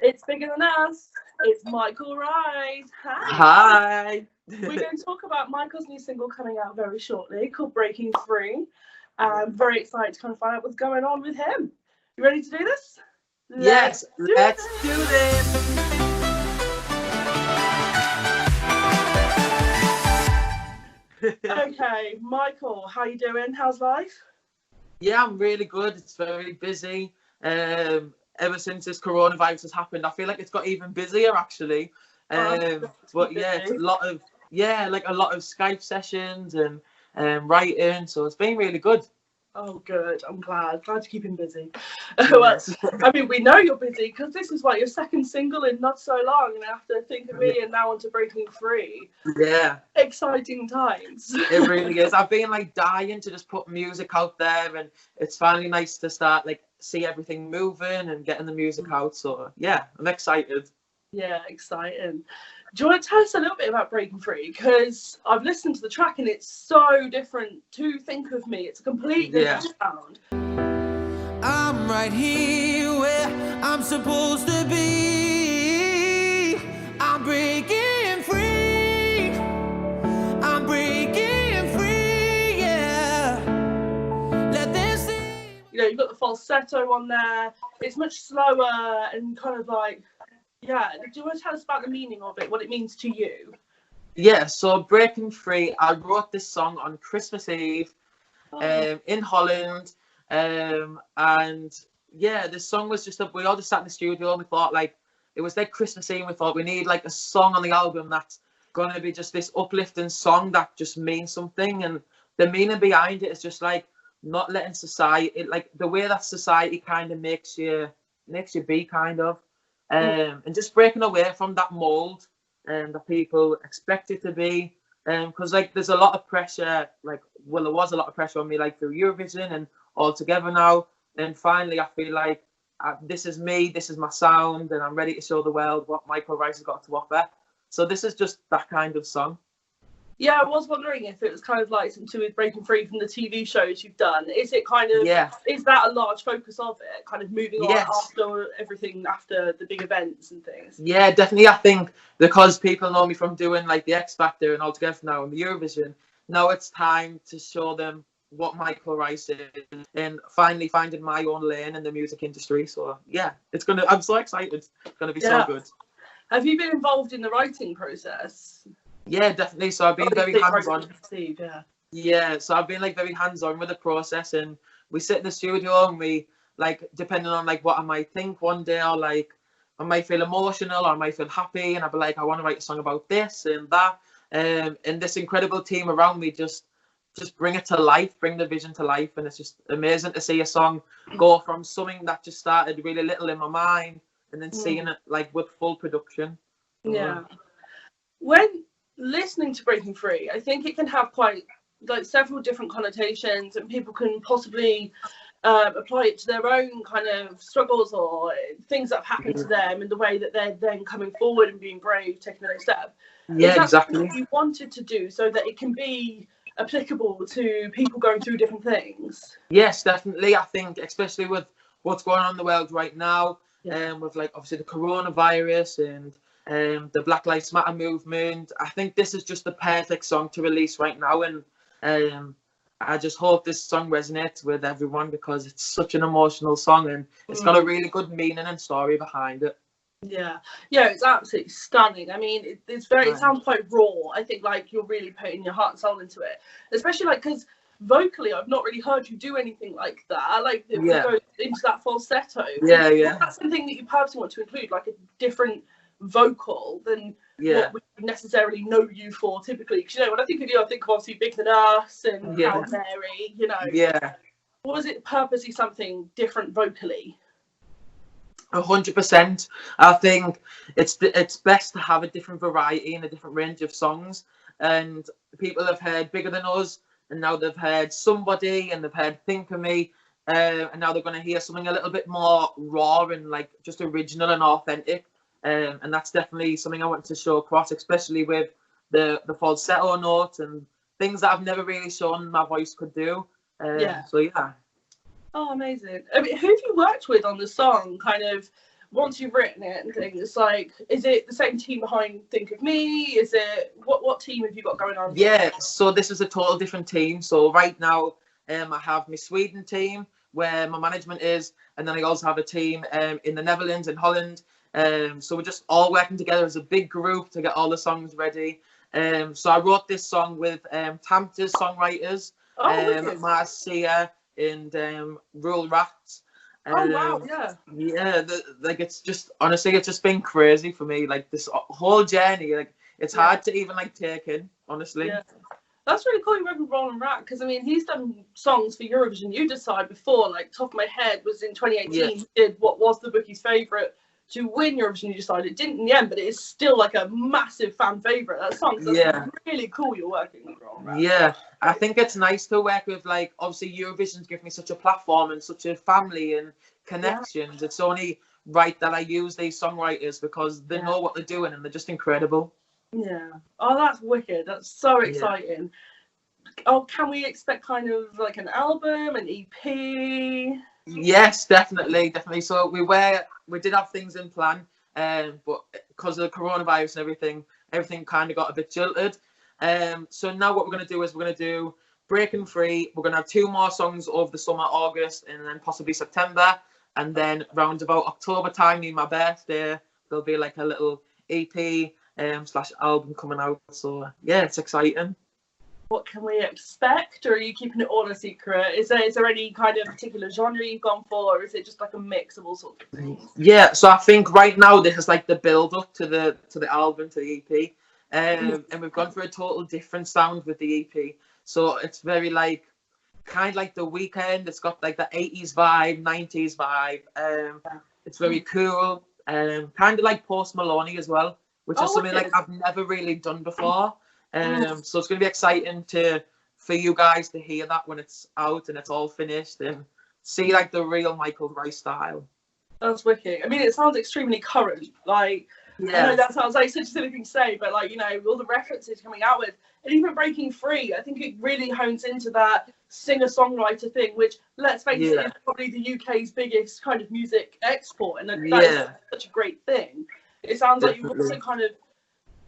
It's bigger than us. It's Michael Wright. Hi. Hi. We're going to talk about Michael's new single coming out very shortly called Breaking Free. I'm very excited to kind of find out what's going on with him. You ready to do this? Yes, let's do this. Okay, Michael, how you doing? How's life? Yeah, I'm really good. It's very busy. Ever since this coronavirus has happened, I feel like it's got even busier actually. But yeah, it's a lot of Skype sessions and writing, so it's been really good. Oh, good. I'm glad to keep him busy. Yes. I mean, we know you're busy because this is like your second single in not so long, and after Think of Me and now onto Breaking Free. Yeah. Exciting times. It really is. I've been like dying to just put music out there, and it's finally nice to start like see everything moving and getting the music out. So yeah, I'm excited. Yeah, exciting. Do you want to tell us a little bit about Breaking Free? Because I've listened to the track and it's so different to Think of Me. It's a completely different sound. I'm right here where I'm supposed to be. I'm breaking free. I'm breaking free, yeah. Let this see. You know, you've got the falsetto on there. It's much slower and kind of like, yeah. Do you want to tell us about the meaning of it, what it means to you? Yeah, so Breaking Free, I wrote this song on Christmas Eve in Holland. And yeah, this song was just, we all just sat in the studio and we thought like, it was like Christmas Eve, we thought we need like a song on the album that's going to be just this uplifting song that just means something. And the meaning behind it is just like not letting society, like the way that society kind of makes you be kind of. And just breaking away from that mould that people expect it to be, because like there's a lot of pressure, like there was a lot of pressure on me like through Eurovision and all together now, and finally I feel like this is me, this is my sound, and I'm ready to show the world what Michael Wright has got to offer. So this is just that kind of song. Yeah, I was wondering if it was kind of like something to do with Breaking Free from the TV shows you've done. Is it kind of, is that a large focus of it, kind of moving on after everything, after the big events and things? Yeah, definitely. I think because people know me from doing like the X Factor and All Together now and the Eurovision, now it's time to show them what Michael Wright is and finally finding my own lane in the music industry. So yeah, I'm so excited. It's gonna be so good. Have you been involved in the writing process? Yeah, definitely. So I've been very hands-on. Yeah, so I've been like very hands-on with the process, and we sit in the studio and we like, depending on like what I might think one day, or like I might feel emotional or I might feel happy, and I'll be like, I want to write a song about this and that. And this incredible team around me just bring it to life, bring the vision to life, and it's just amazing to see a song go from something that just started really little in my mind and then seeing it like with full production. Yeah. When listening to Breaking Free, I think it can have quite like several different connotations, and people can possibly apply it to their own kind of struggles or things that have happened to them in the way that they're then coming forward and being brave, taking the next step. Yeah, exactly. What you wanted to do so that it can be applicable to people going through different things? Yes, definitely. I think especially with what's going on in the world right now, with like obviously the coronavirus and the Black Lives Matter movement, I think this is just the perfect song to release right now, and I just hope this song resonates with everyone because it's such an emotional song and it's got a really good meaning and story behind it. Yeah, it's absolutely stunning. I mean, it's very, it sounds quite raw. I think like you're really putting your heart and soul into it, especially like because vocally I've not really heard you do anything like that, like go into that falsetto. Yeah. That's something that you personally want to include, like a different vocal than what we necessarily know you for typically, because you know when I think of you I think of obviously Bigger Than Us and Hail Mary, you know. Was it purposely something different vocally? 100%. I think it's best to have a different variety and a different range of songs, and people have heard Bigger Than Us and now they've heard Somebody and they've heard Think of Me, and now they're going to hear something a little bit more raw and like just original and authentic. And that's definitely something I want to show across, especially with the falsetto notes and things that I've never really shown my voice could do. So yeah. Oh, amazing. I mean, who have you worked with on the song? Kind of, once you've written it and things, like, is it the same team behind Think of Me? Is it what team have you got going on? Yeah, so this is a total different team. So right now, I have my Sweden team where my management is, and then I also have a team in the Netherlands and Holland. So we're just all working together as a big group to get all the songs ready. So I wrote this song with Tamta's Songwriters, Marcia and Roel. Oh wow, yeah. Like it's just honestly, it's just been crazy for me. Like this whole journey, like it's hard to even like take in. Honestly, that's really cool. You work with Roel because I mean he's done songs for Eurovision. You decide before, like top of my head was in 2018. He did what was the bookie's favourite to win Eurovision. You decided it didn't in the end, but it is still like a massive fan favourite. That song. So that's really cool. You're working with Roel. Yeah, I think it's nice to work with, like, obviously Eurovision's given me such a platform and such a family and connections. It's only right that I use these songwriters because they know what they're doing and they're just incredible. Yeah. Oh, that's wicked. That's so exciting. Oh, can we expect kind of like an album, an EP? Yes, definitely. So we did have things in plan, but because of the coronavirus and everything kind of got a bit jilted. So now what we're going to do is we're going to do Breaking Free. We're going to have 2 more songs over the summer, August, and then possibly September. And then round about October time, me and my birthday, there'll be like a little EP / album coming out. So yeah, it's exciting. What can we expect, or are you keeping it all a secret? Is there any kind of particular genre you've gone for, or is it just like a mix of all sorts of things? Yeah, so I think right now this is like the build up to the album, to the EP. And we've gone for a total different sound with the EP. So it's very like kind of like The Weeknd. It's got like the 80s vibe, 90s vibe. It's very cool. Kind of like Post Maloney as well, which is something like I've never really done before. So it's going to be exciting for you guys to hear that when it's out and it's all finished and see like the real Michael Rice style. That's wicked. I mean, it sounds extremely current. Like, I know that sounds like such a silly thing to say, but like, you know, all the references coming out with, and even Breaking Free, I think it really hones into that singer-songwriter thing, which, let's face it, is probably the UK's biggest kind of music export, and that is such a great thing. It sounds like you're also kind of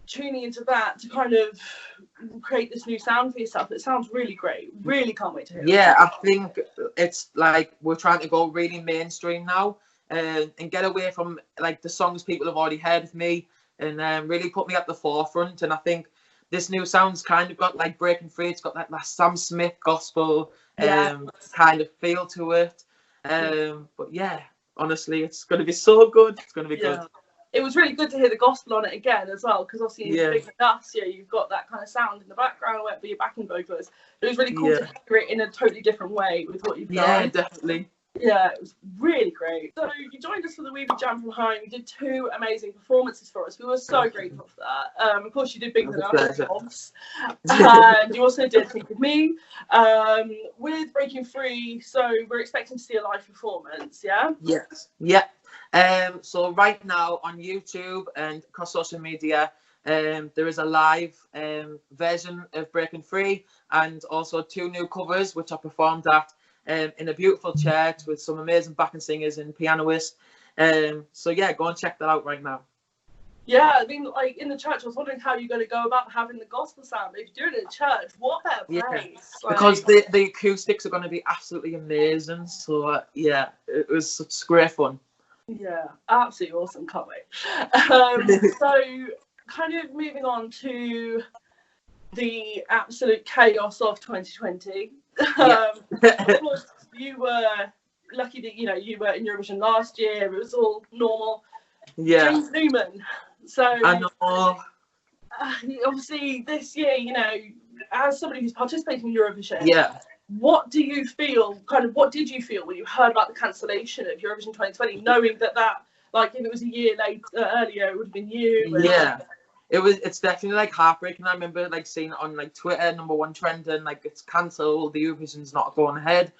tuning into that to kind of create this new sound for yourself. It sounds really great. Really can't wait to hear it. Yeah, I think it's like we're trying to go really mainstream now. And get away from like the songs people have already heard of me, and really put me at the forefront. And I think this new sound's kind of got like Breaking Free. It's got like that Sam Smith gospel kind of feel to it. But yeah, honestly, it's going to be so good. It's going to be good. It was really good to hear the gospel on it again as well, because obviously in Big Enough, you've got that kind of sound in the background where your backing vocals. It was really cool to hear it in a totally different way with what you've done. Yeah, definitely. Yeah, it was really great. So you joined us for the Weebie Jam from home. You did 2 amazing performances for us. We were so grateful for that. Of course, you did Big Enough, and you also did Think of Me with Breaking Free. So we're expecting to see a live performance. Yeah. Yes. Yeah. So right now on YouTube and across social media, there is a live version of Breaking Free, and also 2 new covers which I performed at in a beautiful church with some amazing backing singers and pianists. So yeah, go and check that out right now. Yeah, I mean, like in the church, I was wondering how you're going to go about having the gospel sound. If you're doing it in church, what better place? Yeah, because the acoustics are going to be absolutely amazing. So yeah, it was such great fun. Yeah, absolutely awesome. Can't wait. So kind of moving on to the absolute chaos of 2020. Of course, you were lucky that you were in Eurovision last year. It was all normal. Yeah. James Newman. So I know. Obviously, this year, as somebody who's participating in Eurovision, what do you feel? What did you feel when you heard about the cancellation of Eurovision 2020, knowing that like if it was a year earlier, it would have been you? Yeah. It's definitely like heartbreaking. I remember like seeing it on like Twitter, #1 trending, like it's cancelled, the Eurovision's not going ahead,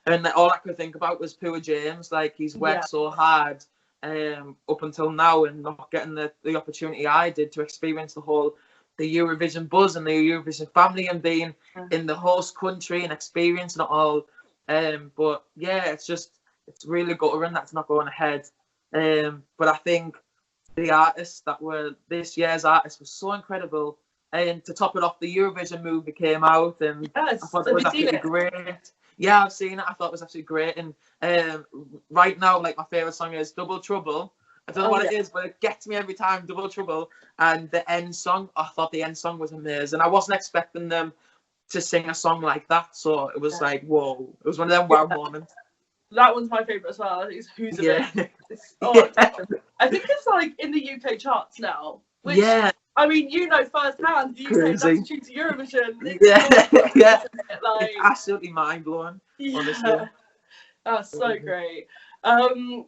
and all I could think about was poor James. Like he's worked so hard up until now, and not getting the opportunity I did to experience the Eurovision buzz and the Eurovision family, and being in the host country and experiencing it all. But yeah, it's really guttering that's not going ahead. But I think the artists that were this year's artists were so incredible. And to top it off, the Eurovision movie came out, and Yes. I thought it was absolutely great. Yeah, I've seen it. I thought it was absolutely great. And right now, like, my favorite song is Double Trouble. I don't know what it is, but it gets me every time. Double Trouble. And the end song, I thought the end song was amazing. I wasn't expecting them to sing a song like that, so it was like, whoa. It was one of them wow moments. That one's my favourite as well. It's Who's a Bit. I think it's like in the UK charts now. Which, I mean, you know firsthand, the UK's attitude to Eurovision. It's like, it's absolutely mind blowing. Honestly, that's so great. Who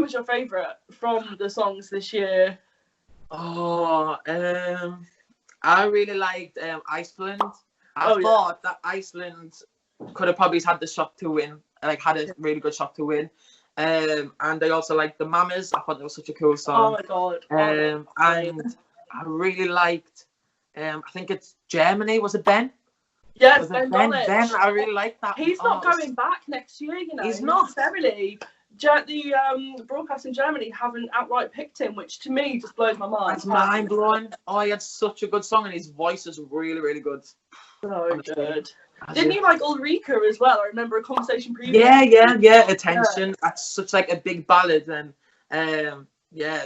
was your favourite from the songs this year? Oh, I really liked Iceland. I thought that Iceland could have probably had the shot to win, like had a really good shot to win. And I also liked the Mamas. I thought that was such a cool song. Oh my god. And I really liked, I think it's Germany. Was it Ben? Yes, Ben. Ben, I really like that. He's not going back next year, you know. He's not necessarily. The broadcast in Germany haven't outright picked him, which to me just blows my mind. That's mind blowing. Oh, he had such a good song, and his voice is really, really good. So good. Didn't you like Ulrika as well? I remember a conversation previously. Yeah. Attention. That's such like a big ballad, and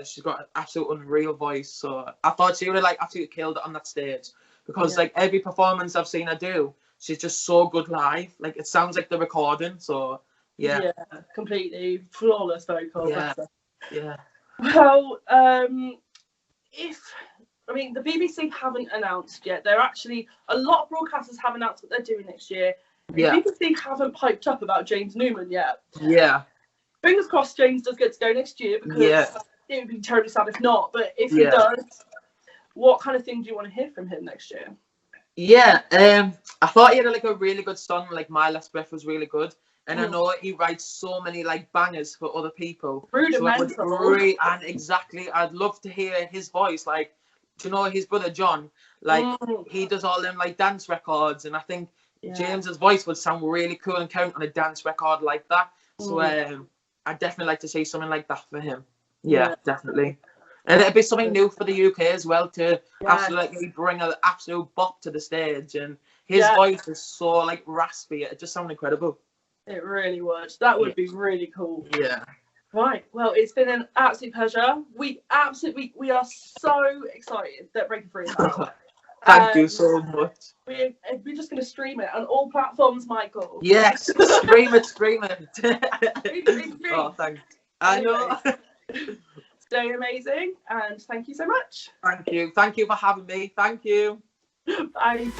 she's got an absolute unreal voice. So I thought she would have like absolutely killed it on that stage, because like every performance I've seen her do, she's just so good live. Like it sounds like the recording. So yeah, completely flawless vocal. Yeah. Well, the BBC haven't announced yet. They're actually, a lot of broadcasters have announced what they're doing next year. The BBC haven't piped up about James Newman yet. Yeah. Fingers crossed James does get to go next year, because it would be terribly sad if not. But if he does, what kind of thing do you want to hear from him next year? Yeah, I thought he had like a really good song, like My Last Breath was really good. And I know he writes so many like bangers for other people. Rudimental. And exactly, I'd love to hear his voice. Like, do you know his brother John? Like, he does all them like dance records, and I think James's voice would sound really cool and count on a dance record like that. So I'd definitely like to see something like that for him. Yeah, definitely. And it'd be something new for the UK as well, to absolutely bring an absolute bop to the stage. And his voice is so like raspy, it just sounds incredible. It really would. That would be really cool. Yeah. Right. Well, it's been an absolute pleasure. We are so excited that Breaking Free is out. Thank you so much. We're just going to stream it on all platforms, Michael. Yes, stream it. Oh, thanks. I know. Stay amazing, and thank you so much. Thank you for having me. Thank you. Bye.